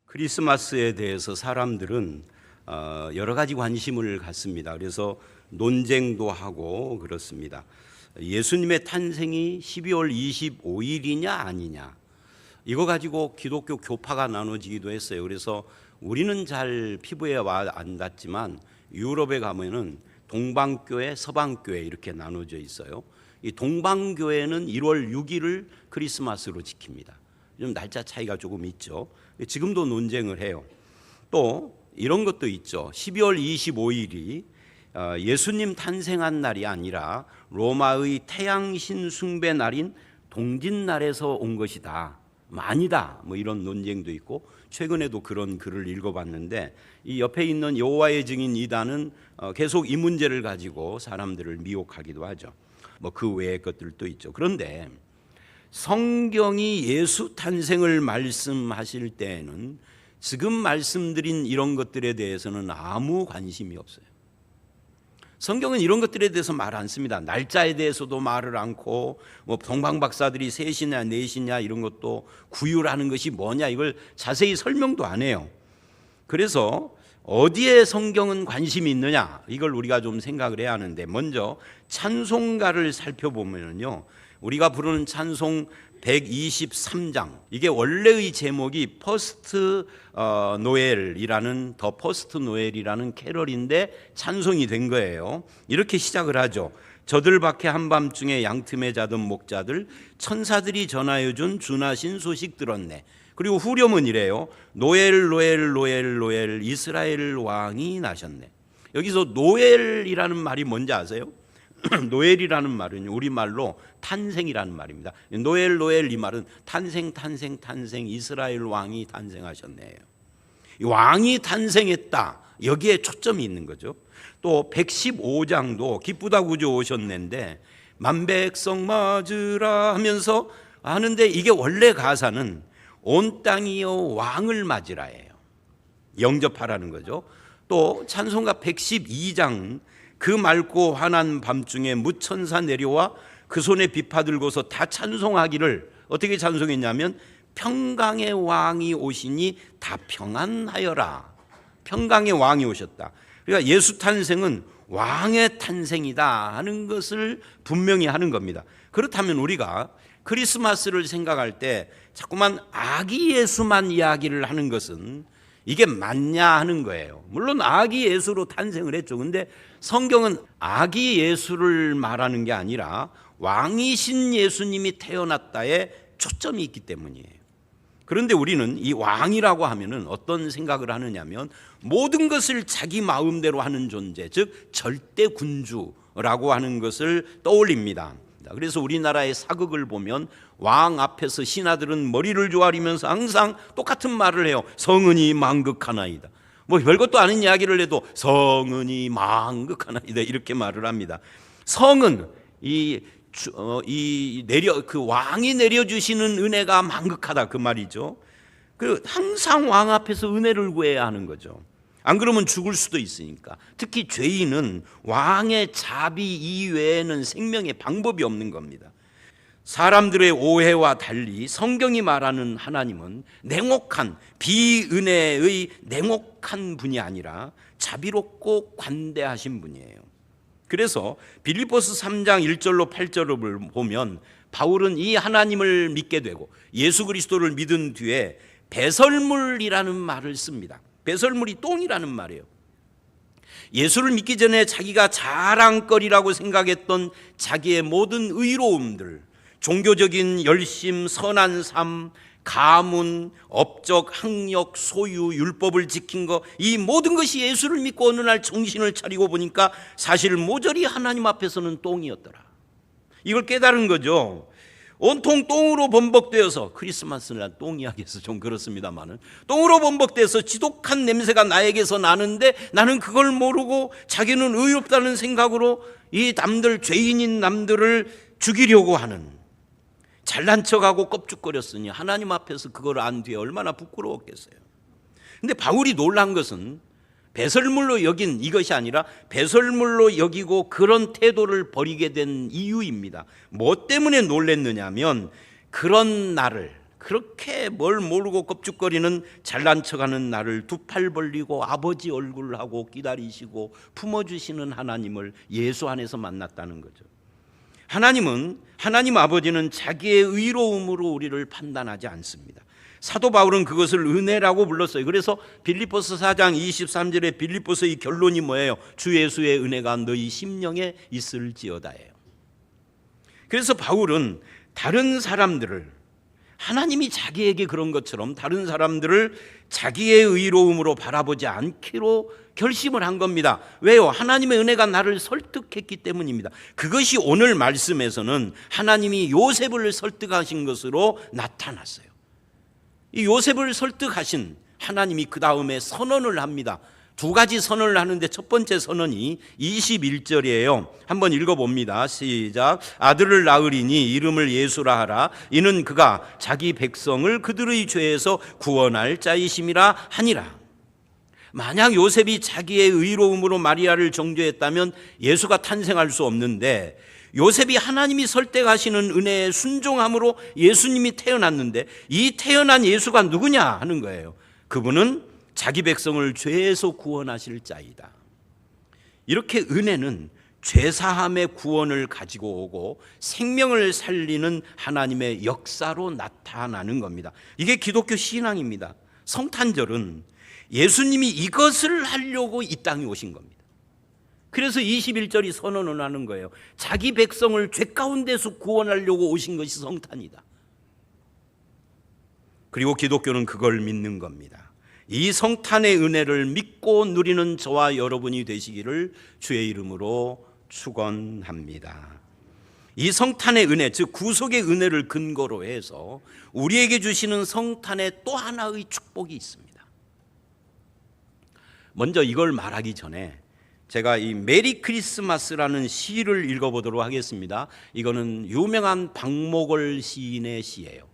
크리스마스에 대해서 사람들은 여러 가지 관심을 갖습니다. 그래서 논쟁도 하고 그렇습니다. 예수님의 탄생이 12월 25일이냐 아니냐, 이거 가지고 기독교 교파가 나눠지기도 했어요. 그래서 우리는 잘 피부에 와 안 닿지만 유럽에 가면은 동방교회, 서방교회 이렇게 나눠져 있어요. 이 동방교회는 1월 6일을 크리스마스로 지킵니다. 좀 날짜 차이가 조금 있죠. 지금도 논쟁을 해요. 또 이런 것도 있죠. 12월 25일이 예수님 탄생한 날이 아니라 로마의 태양신 숭배 날인 동짓날에서 온 것이다, 아니다, 이런 논쟁도 있고, 최근에도 그런 글을 읽어봤는데 이 옆에 있는 여호와의 증인 이단은 계속 이 문제를 가지고 사람들을 미혹하기도 하죠. 그 외의 것들도 있죠. 그런데 성경이 예수 탄생을 말씀하실 때에는 지금 말씀드린 이런 것들에 대해서는 아무 관심이 없어요. 성경은 이런 것들에 대해서 말 안 씁니다. 날짜에 대해서도 말을 않고, 동방박사들이 3시냐 4시냐 이런 것도 구유라는 것이 뭐냐 이걸 자세히 설명도 안 해요. 그래서 어디에 성경은 관심이 있느냐, 이걸 우리가 좀 생각을 해야 하는데, 먼저 찬송가를 살펴보면요, 우리가 부르는 찬송 123장, 이게 원래의 제목이 퍼스트 노엘이라는, 더 퍼스트 노엘이라는 캐럴인데 찬송이 된 거예요. 이렇게 시작을 하죠. 저들 밖에 한밤중에 양틈에 자던 목자들, 천사들이 전하여 준 준하신 소식 들었네. 그리고 후렴은 이래요. 노엘 노엘 노엘 노엘 이스라엘 왕이 나셨네. 여기서 노엘이라는 말이 뭔지 아세요? 노엘이라는 말은 우리말로 탄생이라는 말입니다. 노엘 노엘 이 말은 탄생 탄생 탄생, 이스라엘 왕이 탄생하셨네요. 왕이 탄생했다, 여기에 초점이 있는 거죠. 또 115장도 기쁘다 구주 오셨는데 만백성 맞으라 하면서 하는데, 이게 원래 가사는 온 땅이여 왕을 맞으라예요. 영접하라는 거죠. 또 찬송가 112장, 그 맑고 환한 밤중에 무천사 내려와 그 손에 비파 들고서 다 찬송하기를 어떻게 찬송했냐면, 평강의 왕이 오시니 다 평안하여라. 평강의 왕이 오셨다. 그러니까 예수 탄생은 왕의 탄생이다 하는 것을 분명히 하는 겁니다. 그렇다면 우리가 크리스마스를 생각할 때 자꾸만 아기 예수만 이야기를 하는 것은 이게 맞냐 하는 거예요. 물론 아기 예수로 탄생을 했죠. 근데 성경은 아기 예수를 말하는 게 아니라 왕이신 예수님이 태어났다에 초점이 있기 때문이에요. 그런데 우리는 이 왕이라고 하면은 어떤 생각을 하느냐면, 모든 것을 자기 마음대로 하는 존재, 즉 절대 군주라고 하는 것을 떠올립니다. 그래서 우리나라의 사극을 보면 왕 앞에서 신하들은 머리를 조아리면서 항상 똑같은 말을 해요. 성은이 망극하나이다. 별것도 아닌 이야기를 해도 성은이 망극하나이다, 이렇게 말을 합니다. 성은 그 왕이 내려주시는 은혜가 망극하다, 그 말이죠. 항상 왕 앞에서 은혜를 구해야 하는 거죠. 안 그러면 죽을 수도 있으니까. 특히 죄인은 왕의 자비 이외에는 생명의 방법이 없는 겁니다. 사람들의 오해와 달리 성경이 말하는 하나님은 냉혹한, 비은혜의 냉혹한 분이 아니라 자비롭고 관대하신 분이에요. 그래서 빌립보서 3장 1절로 8절을 보면 바울은 이 하나님을 믿게 되고 예수 그리스도를 믿은 뒤에 배설물이라는 말을 씁니다. 배설물이 똥이라는 말이에요. 예수를 믿기 전에 자기가 자랑거리라고 생각했던 자기의 모든 의로움들, 종교적인 열심, 선한 삶, 가문, 업적, 학력, 소유, 율법을 지킨 것, 이 모든 것이 예수를 믿고 어느 날 정신을 차리고 보니까 사실 모조리 하나님 앞에서는 똥이었더라. 이걸 깨달은 거죠. 온통 똥으로 범벅되어서, 크리스마스는 똥 이야기해서 좀 그렇습니다만은, 똥으로 범벅돼서 지독한 냄새가 나에게서 나는데 나는 그걸 모르고 자기는 의롭다는 생각으로 이 남들, 죄인인 남들을 죽이려고 하는, 잘난 척하고 껍죽거렸으니 하나님 앞에서 그걸 안 뒤에 얼마나 부끄러웠겠어요. 근데 바울이 놀란 것은 배설물로 여긴 이것이 아니라 배설물로 여기고 그런 태도를 버리게 된 이유입니다. 뭐 때문에 놀랬느냐면, 그런 나를, 그렇게 뭘 모르고 껍죽거리는 잘난 척하는 나를 두 팔 벌리고 아버지 얼굴하고 기다리시고 품어주시는 하나님을 예수 안에서 만났다는 거죠. 하나님 아버지는 자기의 의로움으로 우리를 판단하지 않습니다. 사도 바울은 그것을 은혜라고 불렀어요. 그래서 빌립보서 4장 23절에 빌립보서의 결론이 뭐예요? 주 예수의 은혜가 너희 심령에 있을지어다예요. 그래서 바울은 다른 사람들을, 하나님이 자기에게 그런 것처럼 다른 사람들을 자기의 의로움으로 바라보지 않기로 결심을 한 겁니다. 왜요? 하나님의 은혜가 나를 설득했기 때문입니다. 그것이 오늘 말씀에서는 하나님이 요셉을 설득하신 것으로 나타났어요. 이 요셉을 설득하신 하나님이 그 다음에 선언을 합니다. 두 가지 선언을 하는데 첫 번째 선언이 21절이에요. 한번 읽어봅니다. 시작. 아들을 낳으리니 이름을 예수라 하라. 이는 그가 자기 백성을 그들의 죄에서 구원할 자이심이라 하니라. 만약 요셉이 자기의 의로움으로 마리아를 정죄했다면 예수가 탄생할 수 없는데, 요셉이 하나님이 설득하시는 은혜에 순종함으로 예수님이 태어났는데, 이 태어난 예수가 누구냐 하는 거예요. 그분은 자기 백성을 죄에서 구원하실 자이다. 이렇게 은혜는 죄사함의 구원을 가지고 오고 생명을 살리는 하나님의 역사로 나타나는 겁니다. 이게 기독교 신앙입니다. 성탄절은 예수님이 이것을 하려고 이 땅에 오신 겁니다. 그래서 21절이 선언을 하는 거예요. 자기 백성을 죄 가운데서 구원하려고 오신 것이 성탄이다. 그리고 기독교는 그걸 믿는 겁니다. 이 성탄의 은혜를 믿고 누리는 저와 여러분이 되시기를 주의 이름으로 축원합니다. 이 성탄의 은혜, 즉 구속의 은혜를 근거로 해서 우리에게 주시는 성탄의 또 하나의 축복이 있습니다. 먼저 이걸 말하기 전에 제가 이 메리 크리스마스라는 시를 읽어보도록 하겠습니다. 이거는 유명한 박목월 시인의 시예요.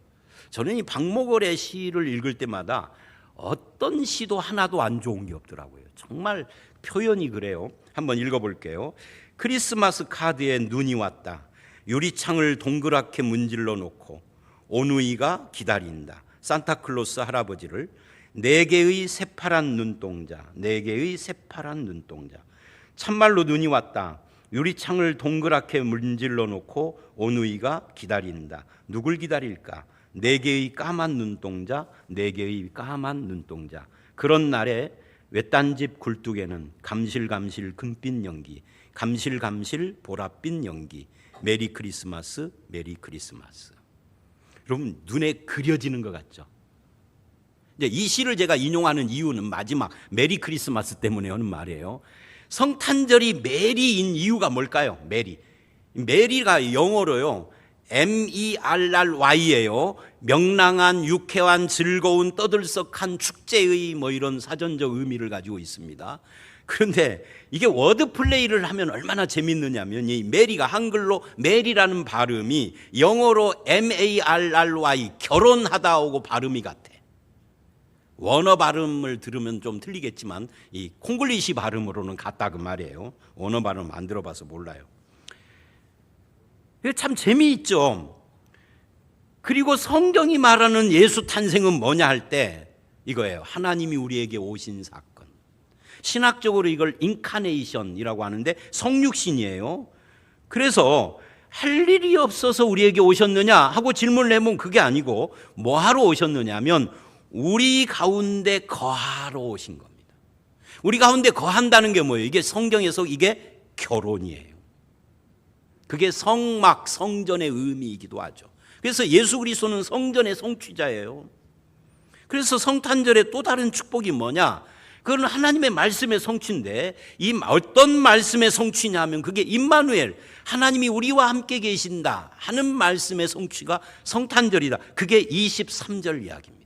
저는 이 박목월의 시를 읽을 때마다 어떤 시도 하나도 안 좋은 게 없더라고요. 정말 표현이 그래요. 한번 읽어볼게요. 크리스마스 카드에 눈이 왔다. 유리창을 동그랗게 문질러 놓고 오누이가 기다린다. 산타클로스 할아버지를. 네 개의 새파란 눈동자, 네 개의 새파란 눈동자. 참말로 눈이 왔다. 유리창을 동그랗게 문질러 놓고 오누이가 기다린다. 누굴 기다릴까? 네 개의 까만 눈동자, 네 개의 까만 눈동자. 그런 날에 외딴집 굴뚝에는 감실감실 금빛 연기, 감실감실 보랏빛 연기. 메리 크리스마스, 메리 크리스마스. 여러분 눈에 그려지는 것 같죠? 이제 이 시를 제가 인용하는 이유는 마지막 메리 크리스마스 때문에 하는 말이에요. 성탄절이 메리인 이유가 뭘까요? 메리가 영어로요 MERRY예요. 명랑한, 유쾌한, 즐거운, 떠들썩한 축제의 뭐 이런 사전적 의미를 가지고 있습니다. 그런데 이게 워드 플레이를 하면 얼마나 재밌느냐면, 이 메리가 한글로 메리라는 발음이 영어로 MARRY 결혼하다 오고 발음이 같아. 원어 발음을 들으면 좀 틀리겠지만 이 콩글리시 발음으로는 같다 그 말이에요. 원어 발음 안 들어봐서 몰라요. 참 재미있죠. 그리고 성경이 말하는 예수 탄생은 뭐냐 할 때 이거예요. 하나님이 우리에게 오신 사건. 신학적으로 이걸 인카네이션이라고 하는데 성육신이에요. 그래서 할 일이 없어서 우리에게 오셨느냐 하고 질문을 해보면 그게 아니고 뭐 하러 오셨느냐 하면 우리 가운데 거하러 오신 겁니다. 우리 가운데 거한다는 게 뭐예요? 이게 성경에서 이게 결혼이에요. 그게 성막, 성전의 의미이기도 하죠. 그래서 예수 그리스도는 성전의 성취자예요. 그래서 성탄절의 또 다른 축복이 뭐냐? 그건 하나님의 말씀의 성취인데, 이 어떤 말씀의 성취냐 하면 그게 임마누엘, 하나님이 우리와 함께 계신다 하는 말씀의 성취가 성탄절이다. 그게 23절 이야기입니다.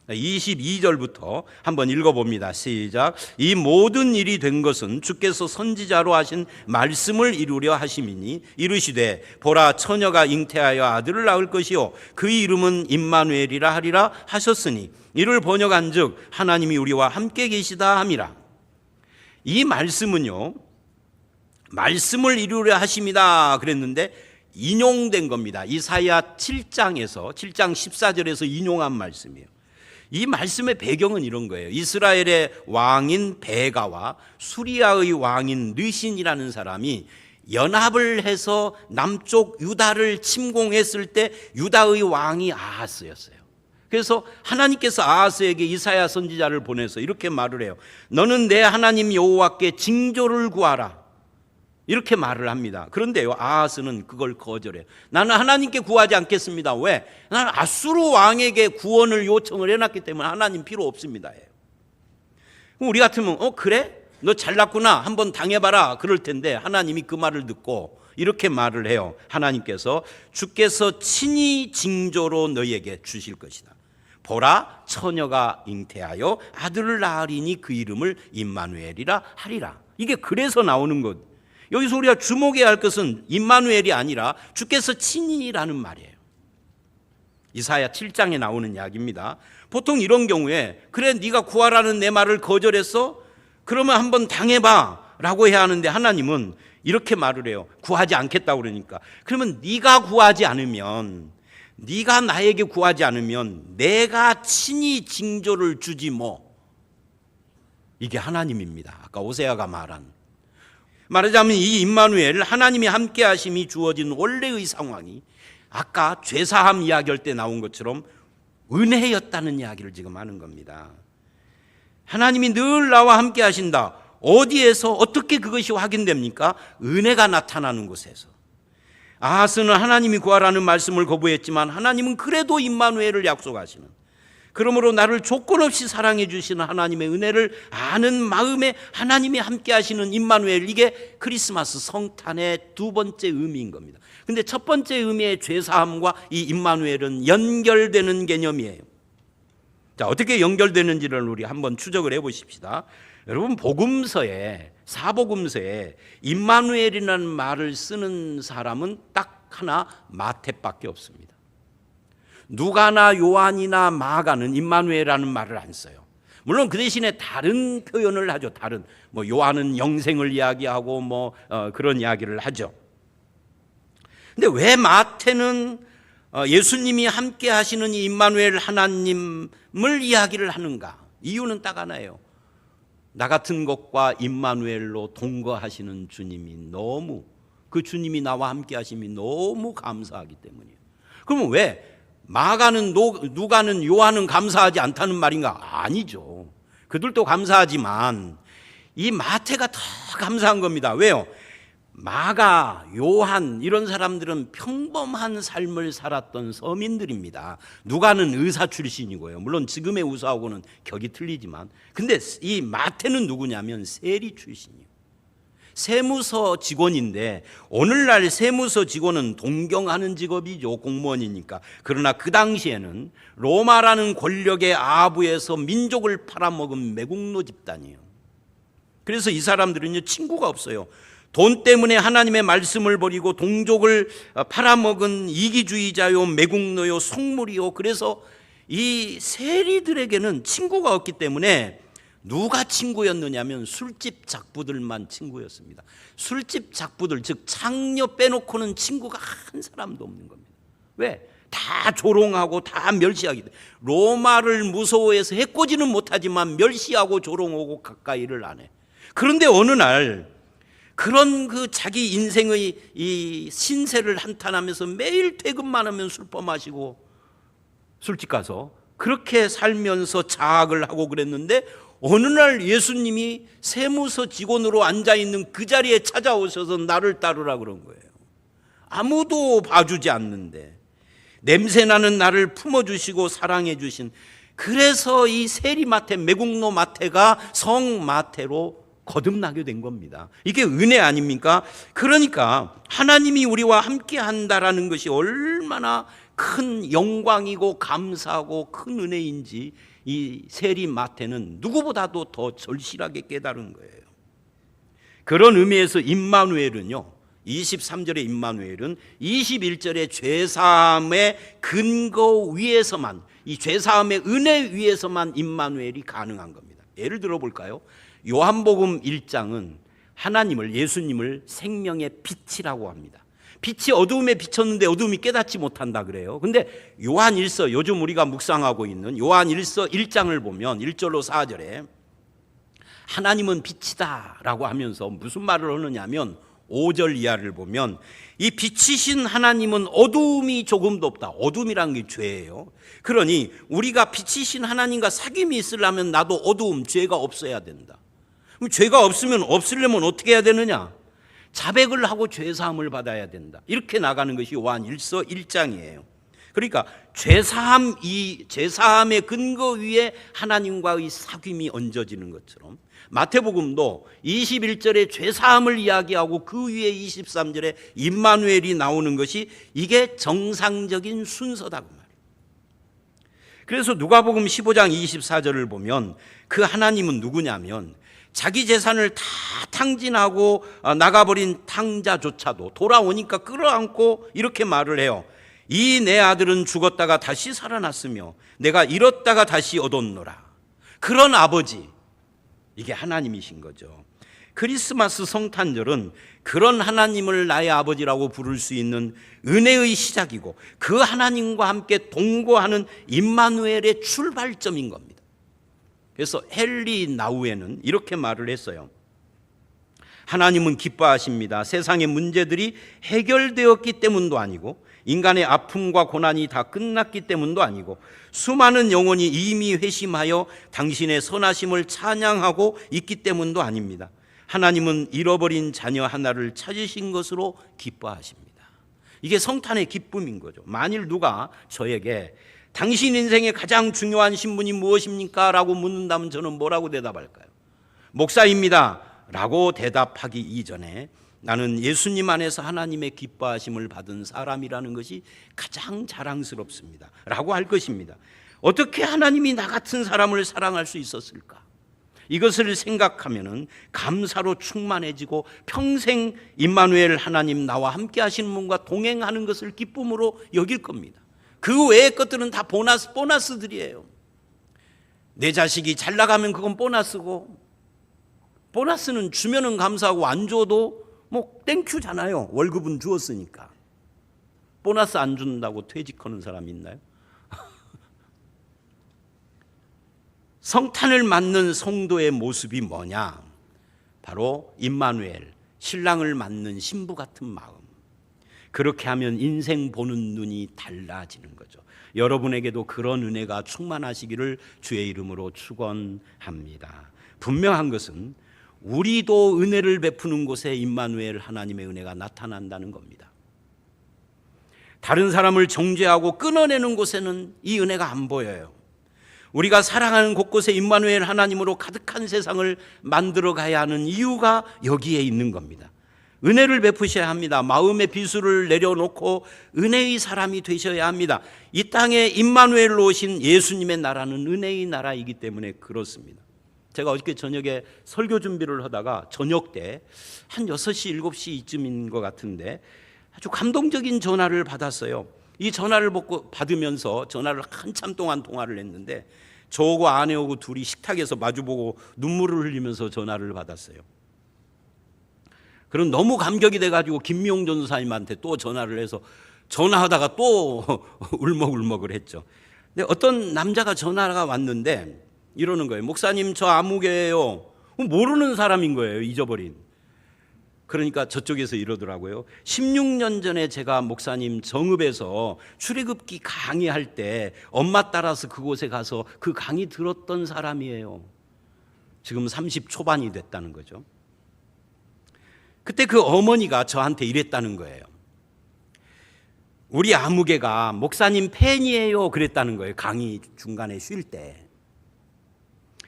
22절부터 한번 읽어봅니다. 시작. 이 모든 일이 된 것은 주께서 선지자로 하신 말씀을 이루려 하심이니 이르시되 보라 처녀가 잉태하여 아들을 낳을 것이요 그 이름은 임마누엘이라 하리라 하셨으니 이를 번역한즉 하나님이 우리와 함께 계시다 함이라. 이 말씀은요 말씀을 이루려 하심이다 그랬는데 인용된 겁니다. 이사야 7장에서 7장 14절에서 인용한 말씀이에요. 이 말씀의 배경은 이런 거예요. 이스라엘의 왕인 베가와 수리아의 왕인 르신이라는 사람이 연합을 해서 남쪽 유다를 침공했을 때 유다의 왕이 아하스였어요. 그래서 하나님께서 아하스에게 이사야 선지자를 보내서 이렇게 말을 해요. 너는 내 하나님 여호와께 징조를 구하라. 이렇게 말을 합니다. 그런데요, 아하스는 그걸 거절해요. 나는 하나님께 구하지 않겠습니다. 왜? 나는 아수르 왕에게 구원을 요청을 해놨기 때문에 하나님 필요 없습니다. 그럼 우리 같으면 그래? 너 잘났구나. 한번 당해봐라. 그럴 텐데 하나님이 그 말을 듣고 이렇게 말을 해요. 하나님께서 주께서 친히 징조로 너희에게 주실 것이다. 보라, 처녀가 잉태하여 아들을 낳으리니 그 이름을 임마누엘이라 하리라. 이게 그래서 나오는 것. 여기서 우리가 주목해야 할 것은 임마누엘이 아니라 주께서 친히라는 말이에요. 이사야 7장에 나오는 이야기입니다. 보통 이런 경우에 그래 네가 구하라는 내 말을 거절했어? 그러면 한번 당해봐 라고 해야 하는데 하나님은 이렇게 말을 해요. 구하지 않겠다고 그러니까. 그러면 네가 구하지 않으면, 네가 나에게 구하지 않으면 내가 친히 징조를 주지 뭐. 이게 하나님입니다. 아까 오세아가 말하자면 이 임마누엘, 하나님이 함께 하심이 주어진 원래의 상황이 아까 죄사함 이야기할 때 나온 것처럼 은혜였다는 이야기를 지금 하는 겁니다. 하나님이 늘 나와 함께 하신다. 어디에서 어떻게 그것이 확인됩니까? 은혜가 나타나는 곳에서. 아하스는 하나님이 구하라는 말씀을 거부했지만 하나님은 그래도 임마누엘을 약속하시는, 그러므로 나를 조건 없이 사랑해 주시는 하나님의 은혜를 아는 마음에 하나님이 함께 하시는 임마누엘, 이게 크리스마스 성탄의 두 번째 의미인 겁니다. 근데 첫 번째 의미의 죄사함과 이 임마누엘은 연결되는 개념이에요. 자, 어떻게 연결되는지를 우리 한번 추적을 해보십시다. 여러분, 복음서에, 사복음서에 임마누엘이라는 말을 쓰는 사람은 딱 하나, 마태밖에 없습니다. 누가나 요한이나 마가는 임마누엘이라는 말을 안 써요. 물론 그 대신에 다른 표현을 하죠. 다른, 요한은 영생을 이야기하고 그런 이야기를 하죠. 근데 왜 마태는 예수님이 함께 하시는 이 임마누엘 하나님을 이야기를 하는가? 이유는 딱 하나예요. 나 같은 것과 임마누엘로 동거하시는 주님이 너무, 그 주님이 나와 함께 하심이 너무 감사하기 때문이에요. 그러면 왜 마가는, 누가는, 요한은 감사하지 않다는 말인가? 아니죠. 그들도 감사하지만 이 마태가 더 감사한 겁니다. 왜요? 마가, 요한 이런 사람들은 평범한 삶을 살았던 서민들입니다. 누가는 의사 출신이고요. 물론 지금의 의사하고는 격이 틀리지만, 근데 이 마태는 누구냐면 세리 출신이에요. 세무서 직원인데, 오늘날 세무서 직원은 동경하는 직업이죠. 공무원이니까. 그러나 그 당시에는 로마라는 권력의 아부에서 민족을 팔아먹은 매국노 집단이에요. 그래서 이 사람들은요, 친구가 없어요. 돈 때문에 하나님의 말씀을 버리고 동족을 팔아먹은 이기주의자요, 매국노요, 속물이요. 그래서 이 세리들에게는 친구가 없기 때문에 누가 친구였느냐면 술집 작부들만 친구였습니다. 술집 작부들, 즉 창녀 빼놓고는 친구가 한 사람도 없는 겁니다. 왜? 다 조롱하고 다 멸시하기 때문에. 로마를 무서워해서 해코지는 못하지만 멸시하고 조롱하고 가까이를 안 해. 그런데 어느 날 그런 그 자기 인생의 이 신세를 한탄하면서 매일 퇴근만 하면 술퍼 마시고 술집 가서 그렇게 살면서 자학을 하고 그랬는데, 어느 날 예수님이 세무서 직원으로 앉아있는 그 자리에 찾아오셔서 나를 따르라 그런 거예요. 아무도 봐주지 않는데 냄새나는 나를 품어주시고 사랑해주신, 그래서 이 세리 마태, 매국노 마태가 성 마태로 거듭나게 된 겁니다. 이게 은혜 아닙니까? 그러니까 하나님이 우리와 함께 한다라는 것이 얼마나 큰 영광이고 감사하고 큰 은혜인지 이 세리 마태는 누구보다도 더 절실하게 깨달은 거예요. 그런 의미에서 임마누엘은요, 23절의 임마누엘은 21절의 죄사함의 근거 위에서만, 이 죄사함의 은혜 위에서만 임마누엘이 가능한 겁니다. 예를 들어 볼까요? 요한복음 1장은 하나님을, 예수님을 생명의 빛이라고 합니다. 빛이 어두움에 비쳤는데 어두움이 깨닫지 못한다 그래요. 근데 요한 1서, 요즘 우리가 묵상하고 있는 요한 1서 1장을 보면 1절로 4절에 하나님은 빛이다 라고 하면서 무슨 말을 하느냐면 5절 이하를 보면 이 빛이신 하나님은 어두움이 조금도 없다. 어두움이라는 게 죄예요. 그러니 우리가 빛이신 하나님과 사귐이 있으려면 나도 어두움, 죄가 없어야 된다. 그럼 죄가 없으려면 어떻게 해야 되느냐? 자백을 하고 죄사함을 받아야 된다. 이렇게 나가는 것이 요한 1서 1장이에요. 그러니까 죄사함의 근거 위에 하나님과의 사귐이 얹어지는 것처럼 마태복음도 21절에 죄사함을 이야기하고 그 위에 23절에 임마누엘이 나오는 것이 이게 정상적인 순서다 그 말이에요. 그래서 누가복음 15장 24절을 보면 그 하나님은 누구냐면 자기 재산을 다 탕진하고 나가버린 탕자조차도 돌아오니까 끌어안고 이렇게 말을 해요. 이 내 아들은 죽었다가 다시 살아났으며 내가 잃었다가 다시 얻었노라. 그런 아버지, 이게 하나님이신 거죠. 크리스마스 성탄절은 그런 하나님을 나의 아버지라고 부를 수 있는 은혜의 시작이고 그 하나님과 함께 동거하는 임마누엘의 출발점인 겁니다. 그래서 헨리 나우에는 이렇게 말을 했어요. 하나님은 기뻐하십니다. 세상의 문제들이 해결되었기 때문도 아니고 인간의 아픔과 고난이 다 끝났기 때문도 아니고 수많은 영혼이 이미 회심하여 당신의 선하심을 찬양하고 있기 때문도 아닙니다. 하나님은 잃어버린 자녀 하나를 찾으신 것으로 기뻐하십니다. 이게 성탄의 기쁨인 거죠. 만일 누가 저에게 당신 인생의 가장 중요한 신분이 무엇입니까? 라고 묻는다면 저는 뭐라고 대답할까요? 목사입니다 라고 대답하기 이전에 나는 예수님 안에서 하나님의 기뻐하심을 받은 사람이라는 것이 가장 자랑스럽습니다 라고 할 것입니다. 어떻게 하나님이 나 같은 사람을 사랑할 수 있었을까? 이것을 생각하면 감사로 충만해지고 평생 임마누엘 하나님 나와 함께 하시는 분과 동행하는 것을 기쁨으로 여길 겁니다. 그 외의 것들은 다 보너스들이에요. 내 자식이 잘 나가면 그건 보너스고, 보너스는 주면은 감사하고 안 줘도 뭐 땡큐잖아요. 월급은 주었으니까. 보너스 안 준다고 퇴직하는 사람이 있나요? 성탄을 맞는 성도의 모습이 뭐냐? 바로 임마누엘, 신랑을 맞는 신부 같은 마음. 그렇게 하면 인생 보는 눈이 달라지는 거죠. 여러분에게도 그런 은혜가 충만하시기를 주의 이름으로 축원합니다. 분명한 것은 우리도 은혜를 베푸는 곳에 임마누엘 하나님의 은혜가 나타난다는 겁니다. 다른 사람을 정죄하고 끊어내는 곳에는 이 은혜가 안 보여요. 우리가 사랑하는 곳곳에 임마누엘 하나님으로 가득한 세상을 만들어 가야 하는 이유가 여기에 있는 겁니다. 은혜를 베푸셔야 합니다. 마음의 비수를 내려놓고 은혜의 사람이 되셔야 합니다. 이 땅에 임마누엘로 오신 예수님의 나라는 은혜의 나라이기 때문에 그렇습니다. 제가 어저께 저녁에 설교 준비를 하다가 저녁 때 한 6시, 7시 이쯤인 것 같은데 아주 감동적인 전화를 받았어요. 이 전화를 받으면서 전화를 한참 동안 통화를 했는데 저하고 아내하고 둘이 식탁에서 마주보고 눈물을 흘리면서 전화를 받았어요. 그럼 너무 감격이 돼가지고 김미용 전도사님한테 또 전화를 해서 전화하다가 또 울먹울먹을 했죠. 근데 어떤 남자가 전화가 왔는데 이러는 거예요. 목사님 저 아무개예요. 모르는 사람인 거예요. 잊어버린. 그러니까 저쪽에서 이러더라고요. 16년 전에 제가 목사님 정읍에서 출애굽기 강의할 때 엄마 따라서 그곳에 가서 그 강의 들었던 사람이에요. 지금 30 초반이 됐다는 거죠. 그때 그 어머니가 저한테 이랬다는 거예요. 우리 아무개가 목사님 팬이에요 그랬다는 거예요. 강의 중간에 쉴 때.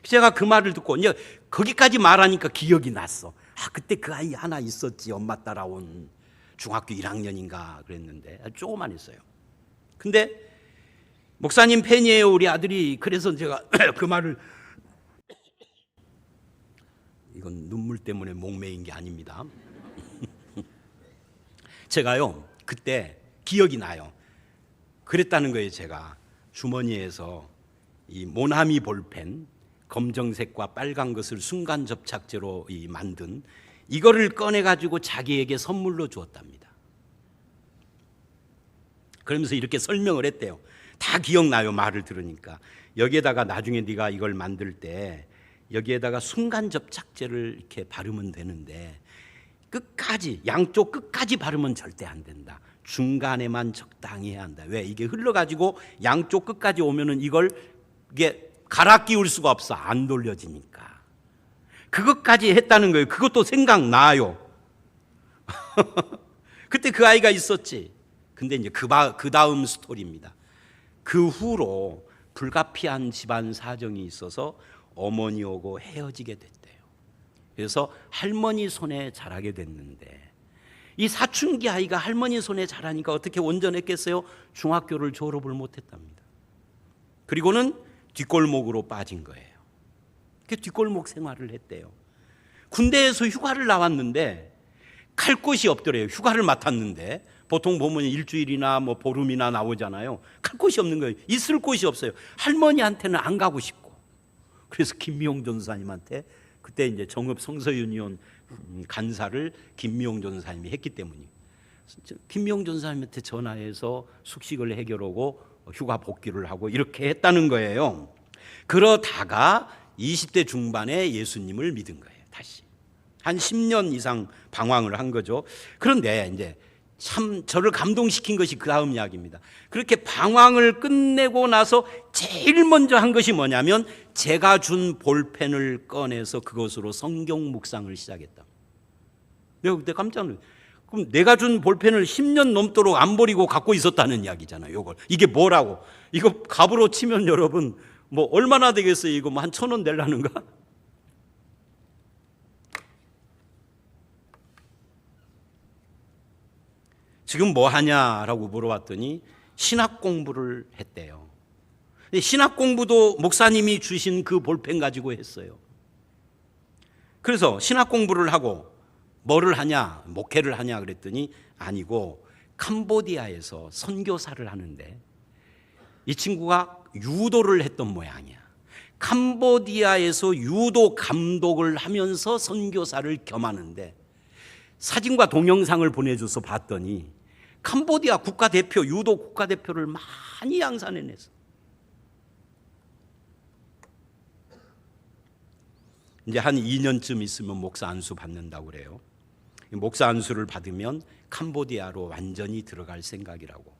제가 그 말을 듣고 이제 거기까지 말하니까 기억이 났어. 그때 그 아이 하나 있었지. 엄마 따라온 중학교 1학년인가 그랬는데 아주 조그만 했어요. 근데 목사님 팬이에요 우리 아들이. 그래서 제가 그 말을 이건 눈물 때문에 목매인 게 아닙니다. 제가요 그때 기억이 나요. 그랬다는 거예요. 제가 주머니에서 이 모나미 볼펜 검정색과 빨간 것을 순간 접착제로 만든 이거를 꺼내가지고 자기에게 선물로 주었답니다. 그러면서 이렇게 설명을 했대요. 다 기억나요, 말을 들으니까. 여기에다가 나중에 네가 이걸 만들 때 여기에다가 순간접착제를 이렇게 바르면 되는데 끝까지, 양쪽 끝까지 바르면 절대 안 된다. 중간에만 적당히 해야 한다. 왜? 이게 흘러가지고 양쪽 끝까지 오면은 이게 갈아 끼울 수가 없어. 안 돌려지니까. 그것까지 했다는 거예요. 그것도 생각나요. 그때 그 아이가 있었지. 근데 이제 그 다음 스토리입니다. 그 후로 불가피한 집안 사정이 있어서 어머니 오고 헤어지게 됐대요. 그래서 할머니 손에 자라게 됐는데 이 사춘기 아이가 할머니 손에 자라니까 어떻게 온전했겠어요? 중학교를 졸업을 못했답니다. 그리고는 뒷골목으로 빠진 거예요. 그 뒷골목 생활을 했대요. 군대에서 휴가를 나왔는데 갈 곳이 없더래요. 휴가를 맡았는데 보통 보면 일주일이나 뭐 보름이나 나오잖아요. 갈 곳이 없는 거예요. 있을 곳이 없어요. 할머니한테는 안 가고 싶고. 그래서 김미용 전사님한테 그때 이제 정읍 성서유니온 간사를 김미용 전사님이 했기 때문이에요. 김미용 전사님한테 전화해서 숙식을 해결하고 휴가 복귀를 하고 이렇게 했다는 거예요. 그러다가 20대 중반에 예수님을 믿은 거예요. 다시 한 10년 이상 방황을 한 거죠. 그런데 이제 참 저를 감동시킨 것이 그 다음 이야기입니다. 그렇게 방황을 끝내고 나서 제일 먼저 한 것이 뭐냐면 제가 준 볼펜을 꺼내서 그것으로 성경 묵상을 시작했다. 내가 그때 깜짝 놀랐어요. 그럼 내가 준 볼펜을 10년 넘도록 안 버리고 갖고 있었다는 이야기잖아요. 이게 뭐라고? 이거 값으로 치면 여러분 뭐 얼마나 되겠어요? 이거 뭐 한 1,000원 내려는가? 지금 뭐 하냐라고 물어봤더니 신학 공부를 했대요. 신학 공부도 목사님이 주신 그 볼펜 가지고 했어요. 그래서 신학 공부를 하고 뭐를 하냐, 목회를 하냐 그랬더니 아니고 캄보디아에서 선교사를 하는데 이 친구가 유도를 했던 모양이야. 캄보디아에서 유도 감독을 하면서 선교사를 겸하는데 사진과 동영상을 보내줘서 봤더니 캄보디아 국가대표, 유도 국가대표를 많이 양산해냈어. 이제 한 2년쯤 있으면 목사 안수 받는다고 그래요. 목사 안수를 받으면 캄보디아로 완전히 들어갈 생각이라고.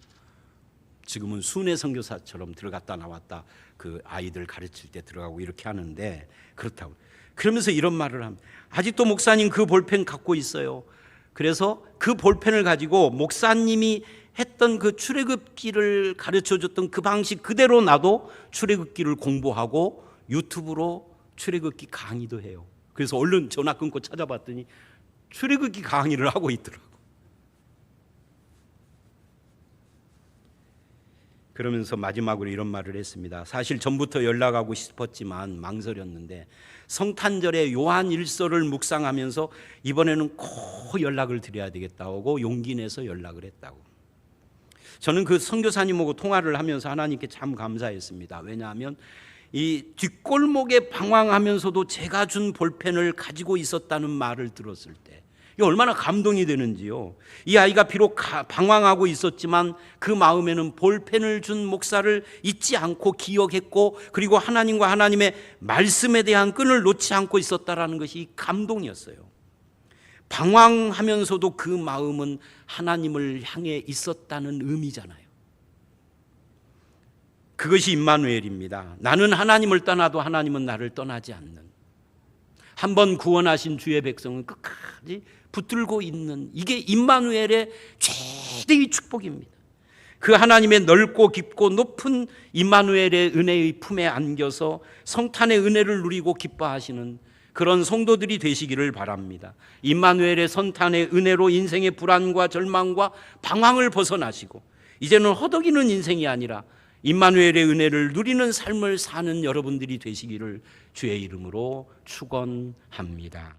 지금은 순회 선교사처럼 들어갔다 나왔다 그 아이들 가르칠 때 들어가고 이렇게 하는데 그렇다고. 그러면서 이런 말을 합니다. 아직도 목사님 그 볼펜 갖고 있어요. 그래서 그 볼펜을 가지고 목사님이 했던 그 출애굽기를 가르쳐줬던 그 방식 그대로 나도 출애굽기를 공부하고 유튜브로 출애굽기 강의도 해요. 그래서 얼른 전화 끊고 찾아봤더니 출애굽기 강의를 하고 있더라고. 그러면서 마지막으로 이런 말을 했습니다. 사실 전부터 연락하고 싶었지만 망설였는데 성탄절에 요한 1서를 묵상하면서 이번에는 꼭 연락을 드려야 되겠다고 용기 내서 연락을 했다고. 저는 그 선교사님하고 통화를 하면서 하나님께 참 감사했습니다. 왜냐하면 이 뒷골목에 방황하면서도 제가 준 볼펜을 가지고 있었다는 말을 들었을 때 이게 얼마나 감동이 되는지요. 이 아이가 비록 방황하고 있었지만 그 마음에는 볼펜을 준 목사를 잊지 않고 기억했고 그리고 하나님과 하나님의 말씀에 대한 끈을 놓지 않고 있었다라는 것이 감동이었어요. 방황하면서도 그 마음은 하나님을 향해 있었다는 의미잖아요. 그것이 임마누엘입니다. 나는 하나님을 떠나도 하나님은 나를 떠나지 않는, 한번 구원하신 주의 백성은 끝까지 붙들고 있는, 이게 임마누엘의 최대의 축복입니다. 그 하나님의 넓고 깊고 높은 임마누엘의 은혜의 품에 안겨서 성탄의 은혜를 누리고 기뻐하시는 그런 성도들이 되시기를 바랍니다. 임마누엘의 성탄의 은혜로 인생의 불안과 절망과 방황을 벗어나시고 이제는 허덕이는 인생이 아니라 임마누엘의 은혜를 누리는 삶을 사는 여러분들이 되시기를 주의 이름으로 축원합니다.